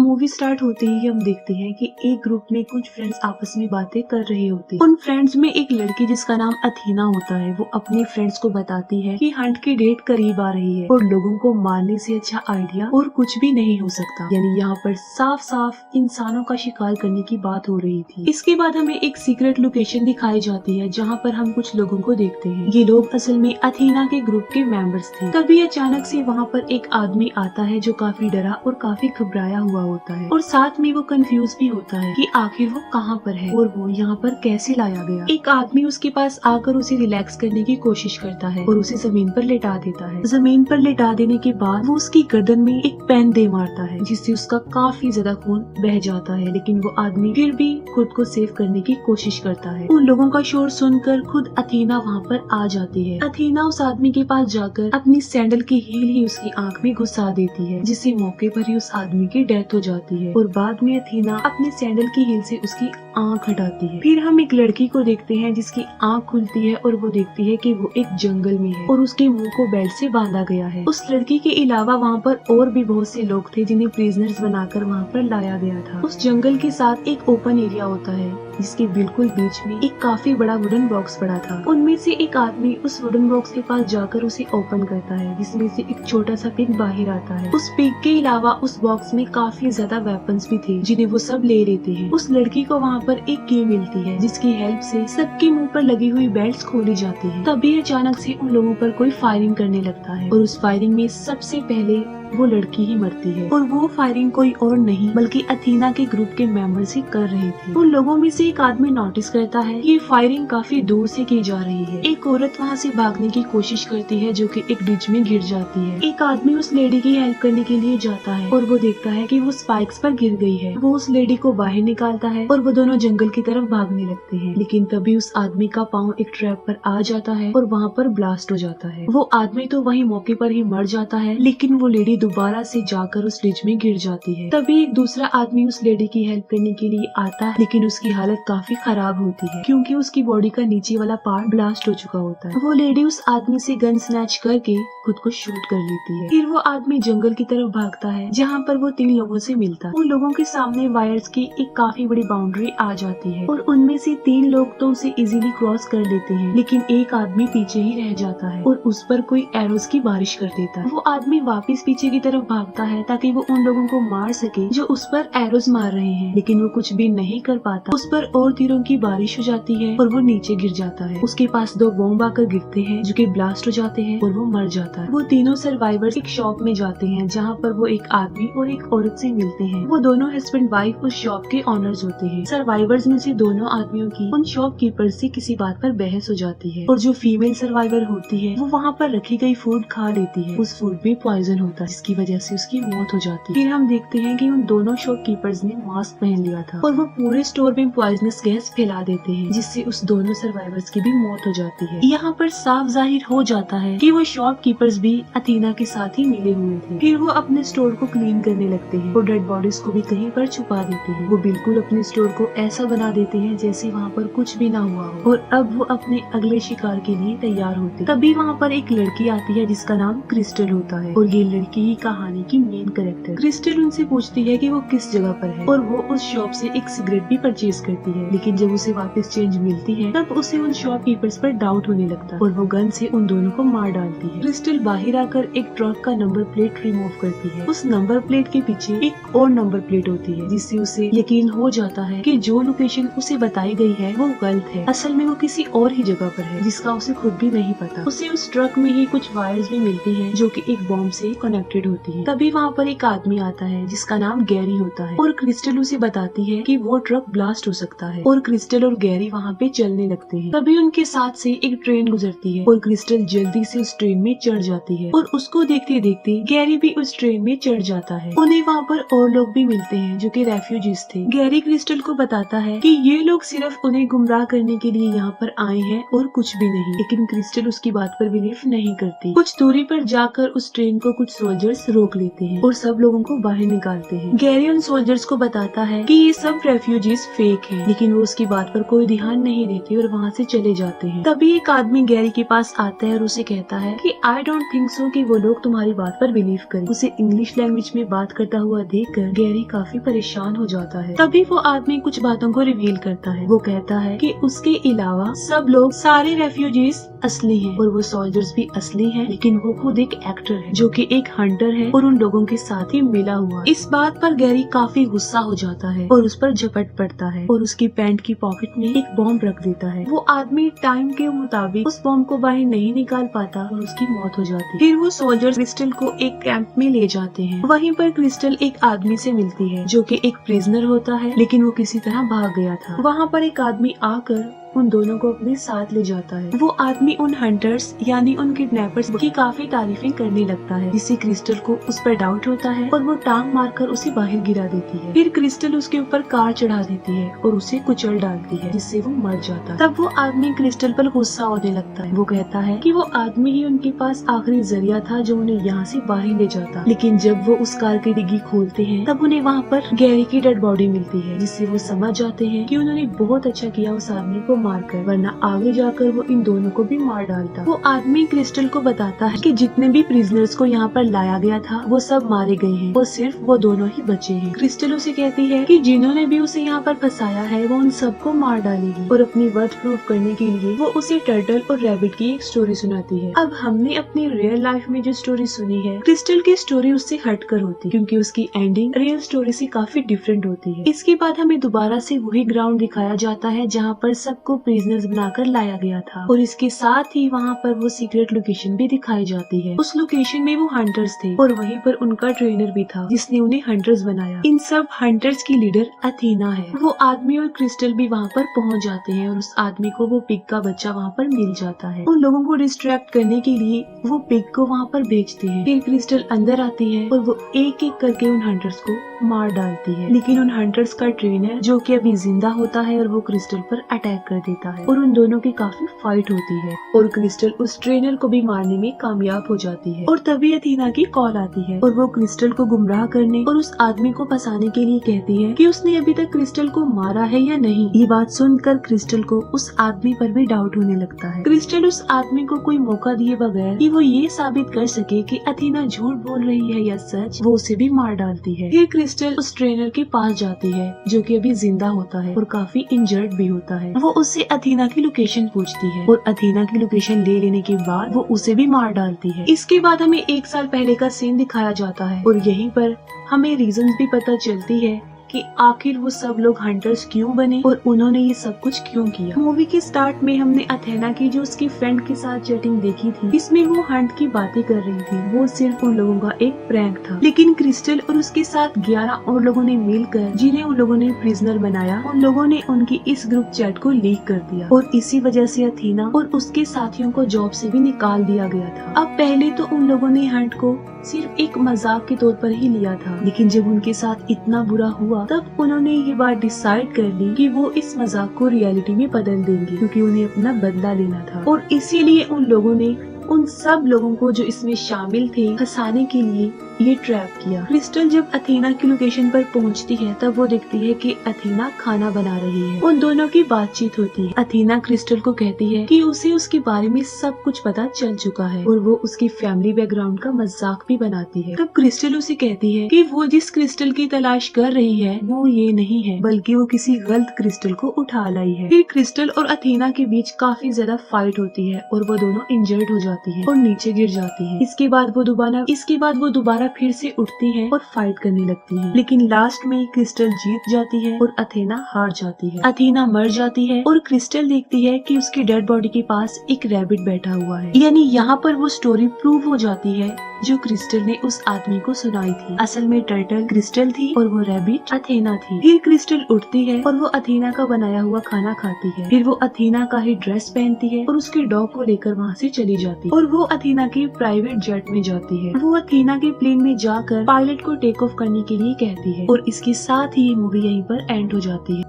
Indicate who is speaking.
Speaker 1: Movie start होते ही हम देखते हैं कि एक ग्रुप में कुछ फ्रेंड्स आपस में बातें कर रहे होते हैं। उन फ्रेंड्स में एक लड़की जिसका नाम अथीना होता है, वो अपने फ्रेंड्स को बताती है कि हंट की डेट करीब आ रही है और लोगों को मारने से अच्छा आइडिया और कुछ भी नहीं हो सकता। यानी यहाँ पर साफ साफ इंसानों का शिकार करने की बात हो रही थी। इसके बाद हमें एक सीक्रेट लोकेशन दिखाई जाती है जहाँ पर हम कुछ लोगों को देखते हैं। ये लोग असल में अथीना के ग्रुप के मेंबर्स थे। तभी अचानक से वहाँ पर एक आदमी आता है जो काफी डरा और काफी घबराया हुआ होता है और साथ में वो कंफ्यूज भी होता है कि आखिर वो कहाँ पर है और वो यहाँ पर कैसे लाया गया। एक आदमी उसके पास आकर उसे रिलैक्स करने की कोशिश करता है और उसे जमीन पर लेटा देता है। जमीन पर लेटा देने के बाद वो उसकी गर्दन में एक पेन दे मारता है जिससे उसका काफी ज्यादा खून बह जाता है, लेकिन वो आदमी फिर भी खुद को सेव करने की कोशिश करता है। उन लोगों का शोर सुनकर खुद अथीना वहाँ पर आ जाती है। अथीना उस आदमी के पास जाकर अपनी सैंडल की हील ही उसकी आंख में घुसा देती है, जिससे मौके पर ही उस आदमी की डेथ हो जाती है और बाद में अथीना अपने सैंडल की हील से उसकी आंख हटाती है। फिर हम एक लड़की को देखते हैं जिसकी आंख खुलती है और वो देखती है कि वो एक जंगल में है और उसके मुंह को बेल्ट से बांधा गया है। उस लड़की के अलावा वहाँ पर और भी बहुत से लोग थे जिन्हें प्रिजनर्स बनाकर वहाँ पर लाया गया था। उस जंगल के साथ एक ओपन एरिया होता है जिसके बिल्कुल बीच में एक काफी बड़ा वुडन बॉक्स पड़ा था। उनमें से एक आदमी उस वुडन बॉक्स के पास जाकर उसे ओपन करता है, जिसमें से एक छोटा सा पिग बाहर आता है। उस पिग के अलावा उस बॉक्स में काफी ज्यादा वेपन्स भी थे जिन्हें वो सब ले लेते हैं। उस लड़की को वहाँ पर एक की मिलती है जिसकी हेल्प से सबके मुंह पर लगी हुई बेल्ट्स खोली जाती है। तभी अचानक से उन लोगों पर कोई फायरिंग करने लगता है और उस फायरिंग में सबसे पहले वो लड़की ही मरती है और वो फायरिंग कोई और नहीं बल्कि अथीना के ग्रुप के मेंबर्स ही कर रहे थे। उन लोगों में से एक आदमी नोटिस करता है कि ये फायरिंग काफी दूर से की जा रही है। एक औरत वहाँ से भागने की कोशिश करती है जो कि एक डिच में गिर जाती है। एक आदमी उस लेडी की हेल्प करने के लिए जाता है और वो देखता है कि वो स्पाइक्स पर गिर गई है। वो उस लेडी को बाहर निकालता है और वो दोनों जंगल की तरफ भागने लगते हैं, लेकिन तभी उस आदमी का पाँव एक ट्रैप पर आ जाता है और वहाँ पर ब्लास्ट हो जाता है। वो आदमी तो वही मौके पर ही मर जाता है, लेकिन वो लेडी दोबारा से जाकर उस डिच में गिर जाती है। तभी एक दूसरा आदमी उस लेडी की हेल्प करने के लिए आता है, लेकिन उसकी हालत काफी खराब होती है क्योंकि उसकी बॉडी का नीचे वाला पार्ट ब्लास्ट हो चुका होता है। वो लेडी उस आदमी से गन स्नैच करके खुद को शूट कर लेती है। फिर वो आदमी जंगल की तरफ भागता है जहाँ पर वो 3 लोगों से मिलता है। उन लोगों के सामने वायर्स की एक काफी बड़ी बाउंड्री आ जाती है और उनमें से 3 लोग तो उसे इजीली क्रॉस कर लेते हैं, लेकिन एक आदमी पीछे ही रह जाता है और उस पर कोई एरोस की बारिश कर देता है। वो आदमी वापिस पीछे की तरफ भागता है ताकि वो उन लोगों को मार सके जो उस पर एरोस मार रहे हैं, लेकिन वो कुछ भी नहीं कर पाता। उस पर और तीरों की बारिश हो जाती है और वो नीचे गिर जाता है। उसके पास 2 बॉम्ब आकर गिरते हैं जो कि ब्लास्ट हो जाते हैं और वो मर जाता है। वो तीनों सर्वाइवर्स एक शॉप में जाते हैं जहाँ पर वो एक आदमी और एक औरत से मिलते हैं। वो दोनों हस्बैंड वाइफ उस शॉप के ऑनर्स होते हैं। सर्वाइवर्स में से दोनों आदमियों की उन शॉपकीपर से किसी बात पर बहस हो जाती है और जो फीमेल सर्वाइवर होती है वो वहाँ पर रखी गई फूड खा लेती है। उस फूड में पॉइजन होता है जिसकी वजह से उसकी मौत हो जाती है। फिर हम देखते हैं कि उन दोनों शॉपकीपर्स ने मास्क पहन लिया था और वो पूरे स्टोर में पॉइजनस गैस फैला देते हैं जिससे उस दोनों सर्वाइवर्स की भी मौत हो जाती है। यहाँ पर साफ जाहिर हो जाता है कि वो शॉपकीपर्स भी अथीना के साथ ही मिले हुए थे। फिर वो अपने स्टोर को क्लीन करने लगते हैं और डेड बॉडीज को भी कहीं पर छुपा देते हैं। वो बिल्कुल अपने स्टोर को ऐसा बना देते हैं जैसे वहाँ पर कुछ भी ना हुआ हो और अब वो अपने अगले शिकार के लिए तैयार होते। तभी वहाँ पर एक लड़की आती है जिसका नाम क्रिस्टल होता है और ये लड़की ही कहानी की मेन कैरेक्टर। क्रिस्टल उनसे पूछती है कि वो किस जगह पर है और वो उस शॉप से एक सिगरेट भी परचेज करती है, लेकिन जब उसे वापस चेंज मिलती है तब उसे उन शॉपकीपर्स पर डाउट होने लगता है और वो गन से उन दोनों को मार डालती है। क्रिस्टल बाहर आकर एक ट्रक का नंबर प्लेट रिमूव करती है। उस नंबर प्लेट के पीछे एक और नंबर प्लेट होती है जिससे उसे यकीन हो जाता है कि जो लोकेशन उसे बताई गई है वो गलत है। असल में वो किसी और ही जगह पर है जिसका उसे खुद भी नहीं पता। उसे उस ट्रक में ही कुछ वायर्स भी मिलती हैं जो कि एक बॉम्ब से कनेक्टेड होती है। तभी वहाँ पर एक आदमी आता है जिसका नाम गैरी होता है और क्रिस्टल उसे बताती है कि वो ट्रक ब्लास्ट हो सकता है और क्रिस्टल और गैरी वहाँ पे चलने लगते हैं। तभी उनके साथ से एक ट्रेन गुजरती है और क्रिस्टल जल्दी से उस ट्रेन में चढ़ जाती है और उसको देखते देखते गैरी भी उस ट्रेन में चढ़ जाता है। उन्हें वहाँ पर और लोग भी मिलते हैं जो कि रेफ्यूजीज थे। गैरी क्रिस्टल को बताता है कि ये लोग सिर्फ उन्हें गुमराह करने के लिए यहाँ पर आए हैं और कुछ भी नहीं, लेकिन क्रिस्टल उसकी बात पर बिलीव नहीं करती। कुछ दूरी पर जाकर उस ट्रेन को कुछ सोल्जर सोल्जर्स रोक लेते हैं और सब लोगों को बाहर निकालते हैं। गैरी उन सोल्जर्स को बताता है कि ये सब रेफ्यूजीज फेक हैं, लेकिन वो उसकी बात पर कोई ध्यान नहीं देते और वहाँ से चले जाते हैं। तभी एक आदमी गैरी के पास आता है और उसे कहता है कि आई डोंट थिंक सो कि वो लोग तुम्हारी बात पर बिलीव करें। उसे इंग्लिश लैंग्वेज में बात करता हुआ देखकर गैरी काफी परेशान हो जाता है। तभी वो आदमी कुछ बातों को रिवील करता है। वो कहता है कि उसके अलावा सब लोग, सारे रेफ्यूजीज असली हैं और वो सोल्जर्स भी असली हैं, लेकिन वो खुद एक एक्टर है जो कि एक हंटर है और उन लोगों के साथ ही मिला हुआ। इस बात पर गैरी काफी गुस्सा हो जाता है और उस पर झपट पड़ता है और उसकी पैंट की पॉकेट में एक बॉम्ब रख देता है। वो आदमी टाइम के मुताबिक उस बॉम्ब को बाहर नहीं निकाल पाता और उसकी मौत हो जाती है। फिर वो सोल्जर्स क्रिस्टल को एक कैंप में ले जाते हैं। वहीं पर क्रिस्टल एक आदमी से मिलती है जो कि एक प्रिजनर होता है, लेकिन वो किसी तरह भाग गया था। वहाँ पर एक आदमी आकर उन दोनों को अपने साथ ले जाता है। वो आदमी उन हंटर्स यानी उन किडनैपर्स की काफी तारीफें करने लगता है, जिससे क्रिस्टल को उस पर डाउट होता है और वो टांग मारकर उसे बाहर गिरा देती है। फिर क्रिस्टल उसके ऊपर कार चढ़ा देती है और उसे कुचल डालती है, जिससे वो मर जाता है। तब वो आदमी क्रिस्टल पर गुस्सा होने लगता है। वो कहता है कि वो आदमी ही उनके पास आखिरी जरिया था जो उन्हें यहाँ से बाहर ले जाता। लेकिन जब वो उस कार की डिग्गी खोलते हैं तब उन्हें वहाँ पर गैरी की डेड बॉडी मिलती है, जिससे वो समझ जाते हैं कि उन्होंने बहुत अच्छा किया उस आदमी को मारकर, वरना आगे जाकर वो इन दोनों को भी मार डालता। वो आदमी क्रिस्टल को बताता है कि जितने भी प्रिजनर्स को यहाँ पर लाया गया था वो सब मारे गए हैं और सिर्फ वो दोनों ही बचे हैं। क्रिस्टल उसे कहती है कि जिन्होंने भी उसे यहाँ पर फंसाया है वो उन सबको मार डालेगी और अपनी वर्थ प्रूफ करने के लिए वो उसे टर्टल और रैबिट की एक स्टोरी सुनाती है। अब हमने अपनी रियल लाइफ में जो स्टोरी सुनी है, क्रिस्टल की स्टोरी उससे हटकर होती क्योंकि उसकी एंडिंग रियल स्टोरी से काफी डिफरेंट होती है। इसके बाद हमें दोबारा से वही ग्राउंड दिखाया जाता है जहाँ पर सबको प्रिजनर बनाकर लाया गया था और इसके साथ ही वहाँ पर वो सीक्रेट लोकेशन भी दिखाई जाती है। उस लोकेशन में वो हंटर्स थे और वहीं पर उनका ट्रेनर भी था जिसने उन्हें हंटर्स बनाया। इन सब हंटर्स की लीडर अथीना है। वो आदमी और क्रिस्टल भी वहाँ पर पहुँच जाते हैं और उस आदमी को वो पिग का बच्चा वहाँ पर मिल जाता है। उन लोगों को डिस्ट्रैक्ट करने के लिए वो पिग को वहाँ पर भेजते हैं। फिर क्रिस्टल अंदर आती है और वो एक एक करके उन हंटर्स को मार डालती है, लेकिन उन हंटर्स का ट्रेनर जो कि अभी जिंदा होता है और वो क्रिस्टल पर अटैक कर देता है और उन दोनों की काफी फाइट होती है और क्रिस्टल उस ट्रेनर को भी मारने में कामयाब हो जाती है। और तभी अथीना की कॉल आती है और वो क्रिस्टल को गुमराह करने और उस आदमी को फंसाने के लिए कहती है कि उसने अभी तक क्रिस्टल को मारा है या नहीं। ये बात सुनकर क्रिस्टल को उस आदमी पर भी डाउट होने लगता है। क्रिस्टल उस आदमी को कोई मौका दिए बगैर कि वो ये साबित कर सके कि अथीना झूठ बोल रही है या सच, वो उसे भी मार डालती है। फिर क्रिस्टल उस ट्रेनर के पास जाती है जो कि अभी जिंदा होता है और काफी इंजर्ड भी होता है। वो उससे अथीना की लोकेशन पूछती है और अथीना की लोकेशन ले लेने के बाद वो उसे भी मार डालती है। इसके बाद हमें 1 साल पहले का सीन दिखाया जाता है और यहीं पर हमें रीजंस भी पता चलती है कि आखिर वो सब लोग हंटर्स क्यों बने और उन्होंने ये सब कुछ क्यों किया। मूवी के स्टार्ट में हमने अथेना की जो उसकी फ्रेंड के साथ चैटिंग देखी थी, इसमें वो हंट की बातें कर रही थी। वो सिर्फ उन लोगों का एक प्रैंक था, लेकिन क्रिस्टल और उसके साथ 11 और लोगों ने मिलकर, जिन्हें उन लोगों ने प्रिजनर बनाया, उन लोगों ने उनकी इस ग्रुप चैट को लीक कर दिया और इसी वजह से अथेना और उसके साथियों को जॉब से भी निकाल दिया गया था। अब पहले तो उन लोगों ने हंट को सिर्फ एक मजाक के तौर पर ही लिया था, लेकिन जब उनके साथ इतना बुरा हुआ तब उन्होंने ये बात डिसाइड कर ली कि वो इस मजाक को रियलिटी में बदल देंगे, क्योंकि उन्हें अपना बदला लेना था। और इसीलिए उन लोगों ने उन सब लोगों को जो इसमें शामिल थे फंसाने के लिए ये ट्रैप किया। क्रिस्टल जब अथीना की लोकेशन पर पहुंचती है तब वो देखती है कि अथीना खाना बना रही है। उन दोनों की बातचीत होती है। अथीना क्रिस्टल को कहती है कि उसे उसके बारे में सब कुछ पता चल चुका है और वो उसकी फैमिली बैकग्राउंड का मजाक भी बनाती है। तब क्रिस्टल उसे कहती है कि वो जिस क्रिस्टल की तलाश कर रही है वो ये नहीं है, बल्कि वो किसी गलत क्रिस्टल को उठा लाई है। फिर क्रिस्टल और अथीना के बीच काफी ज्यादा फाइट होती है और वो दोनों इंजर्ड हो जाती है और नीचे गिर जाती है। इसके बाद वो दोबारा फिर से उठती है और फाइट करने लगती है, लेकिन लास्ट में क्रिस्टल जीत जाती है और अथेना हार जाती है। अथेना मर जाती है और क्रिस्टल देखती है कि उसकी डेड बॉडी के पास एक रैबिट बैठा हुआ है। यानी यहाँ पर वो स्टोरी प्रूव हो जाती है जो क्रिस्टल ने उस आदमी को सुनाई थी। असल में टर्टल क्रिस्टल थी और वो रैबिट अथेना थी। फिर क्रिस्टल उठती है और वो अथेना का बनाया हुआ खाना खाती है। फिर वो अथेना का ही ड्रेस पहनती है और उसके डॉग को लेकर वहाँ से चली जाती है और वो अथेना के प्राइवेट जेट में जाती है। वो अथेना के प्लेन में जाकर पायलट को टेक ऑफ करने के लिए कहती है और इसके साथ ही मूवी यहीं पर एंड हो जाती है।